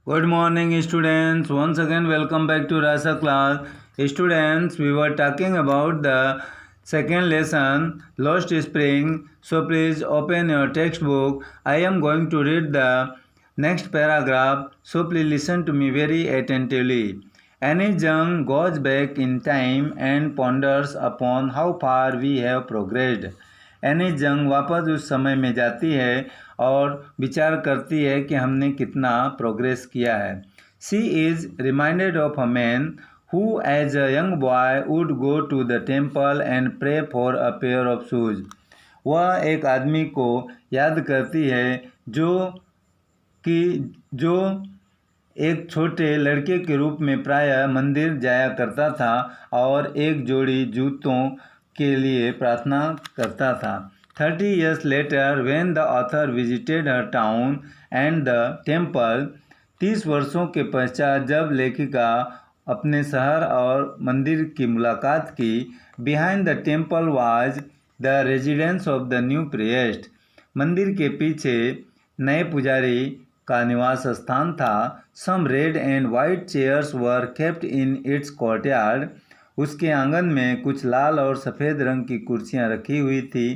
Good morning, students. Once again, welcome back to Rasa class. Students, we were talking about the second lesson, Lost Spring. So please open your textbook. I am going to read the next paragraph. So please listen to me very attentively. Annie Jung goes back in time and ponders upon how far we have progressed. Any जंग वापस उस समय में जाती है और विचार करती है कि हमने कितना प्रोग्रेस किया है। She is reminded of a man who as a young boy would go to the temple and pray for a pair of shoes. वह एक आदमी को याद करती है जो एक छोटे लड़के के रूप में प्रायः मंदिर जाया करता था और एक जोड़ी जूतों के लिए प्रार्थना करता था। 30 years later, when the author visited her town and the temple, 30 वर्षों के पश्चात जब लेखिका अपने शहर और मंदिर की मुलाकात की, behind the temple was the residence of the new priest. मंदिर के पीछे नए पुजारी का निवास स्थान था। Some red and white chairs were kept in its courtyard. उसके आंगन में कुछ लाल और सफ़ेद रंग की कुर्सियां रखी हुई थी।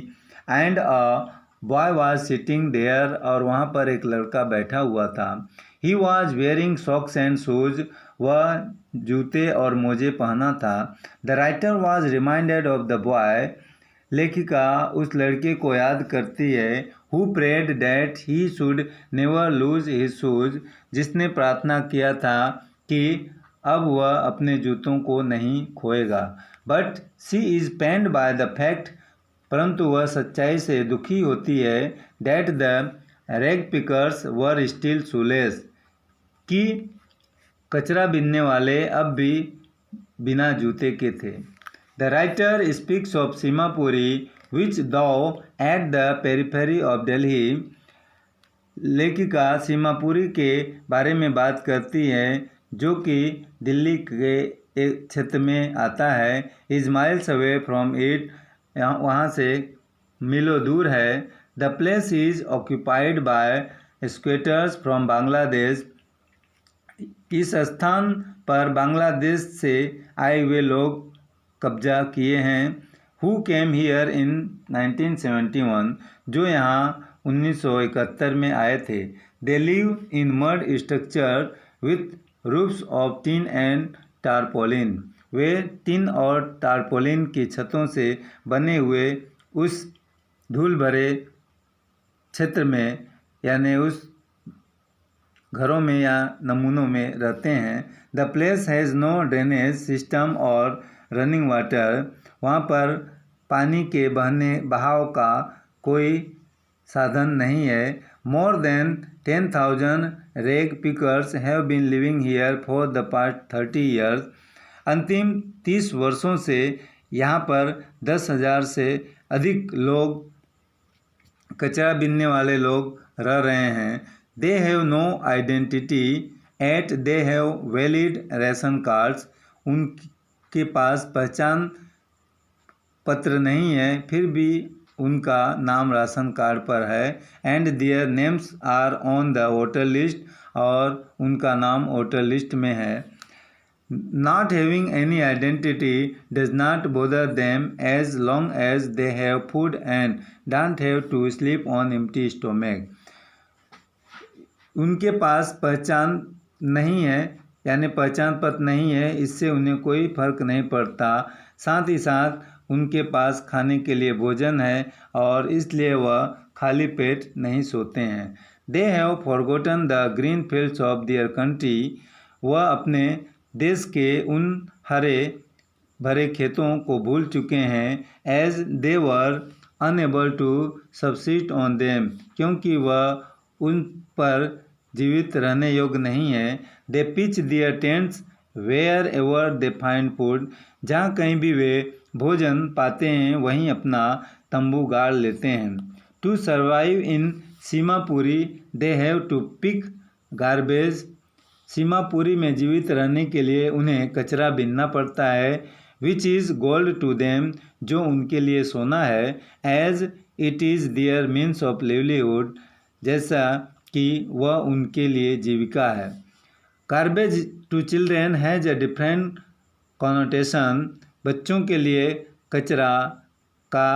And a boy was sitting there, और वहाँ पर एक लड़का बैठा हुआ था। He was wearing socks and shoes, वह जूते और मोजे पहना था। The writer was reminded of the boy, लेखिका उस लड़के को याद करती है। Who prayed that he should never lose his shoes, जिसने प्रार्थना किया था कि अब वह अपने जूतों को नहीं खोएगा। But she is pained by the fact, परंतु वह सच्चाई से दुखी होती है। That the rag pickers were still shoeless, कि कचरा बीनने वाले अब भी बिना जूते के थे। The writer speaks of Seemapuri which though at the periphery of Delhi. लेखिका सीमापुरी के बारे में बात करती है जो कि दिल्ली के एक क्षेत्र में आता है। Is miles away from it, वहाँ से मीलों दूर है। The place is occupied by स्क्वेटर्स from Bangladesh, इस स्थान पर बांग्लादेश से आए हुए लोग कब्जा किए हैं। हु केम हियर इन 1971, जो यहाँ 1971 में आए थे। They live in mud structure with roofs of tin and tarpaulin, way tin और टारपोलिन की छतों से बने हुए उस धूल भरे क्षेत्र में, यानी उस घरों में या नमूनों में रहते हैं। The place has no drainage system और रनिंग वाटर, वहाँ पर पानी के बहाव का कोई साधन नहीं है। मोर than 10,000 rag pickers have been living here for the past 30 years, अंतिम 30 वर्षों से यहाँ पर 10,000 से अधिक लोग कचरा बीनने वाले लोग रह रहे हैं। They have no identity at they have valid ration cards, उनके पास पहचान पत्र नहीं है, फिर भी उनका नाम राशन कार्ड पर है। And their names are on the voter list, और उनका नाम वोटर लिस्ट में है। Not having any identity does not bother them as long as they have food and don't have to sleep on empty stomach, उनके पास पहचान नहीं है, यानी पहचान पत्र नहीं है, इससे उन्हें कोई फर्क नहीं पड़ता। साथ ही साथ उनके पास खाने के लिए भोजन है और इसलिए वह खाली पेट नहीं सोते हैं। They have forgotten the green fields of their country, वह अपने देश के उन हरे भरे खेतों को भूल चुके हैं। As they were unable to subsist on them, क्योंकि वह उन पर जीवित रहने योग्य नहीं है। They pitch their tents wherever they find food, जहाँ कहीं भी वे भोजन पाते हैं वहीं अपना तंबू गाड़ लेते हैं। To survive in Seemapuri they have to pick garbage, Seemapuri में जीवित रहने के लिए उन्हें कचरा बीनना पड़ता है। Which is gold to them, जो उनके लिए सोना है। As it is their means of livelihood, जैसा कि वह उनके लिए जीविका है। Garbage to children has a different connotation. बच्चों के लिए कचरा का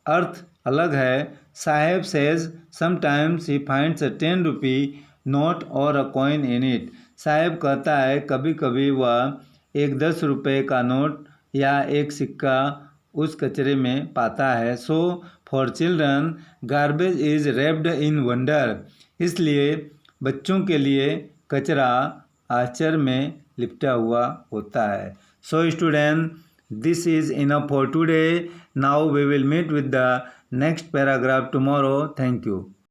अर्थ अलग है। Saheb says sometimes he finds a 10 rupee note और अ कॉइन इन इट। साहेब कहता है कभी कभी वह एक 10 रुपये का नोट या एक सिक्का उस कचरे में पाता है। So for children garbage is wrapped in wonder. इसलिए बच्चों के लिए कचरा आश्चर्य में लिपटा हुआ होता है। So student, this is enough for today. Now we will meet with the next paragraph tomorrow. Thank you.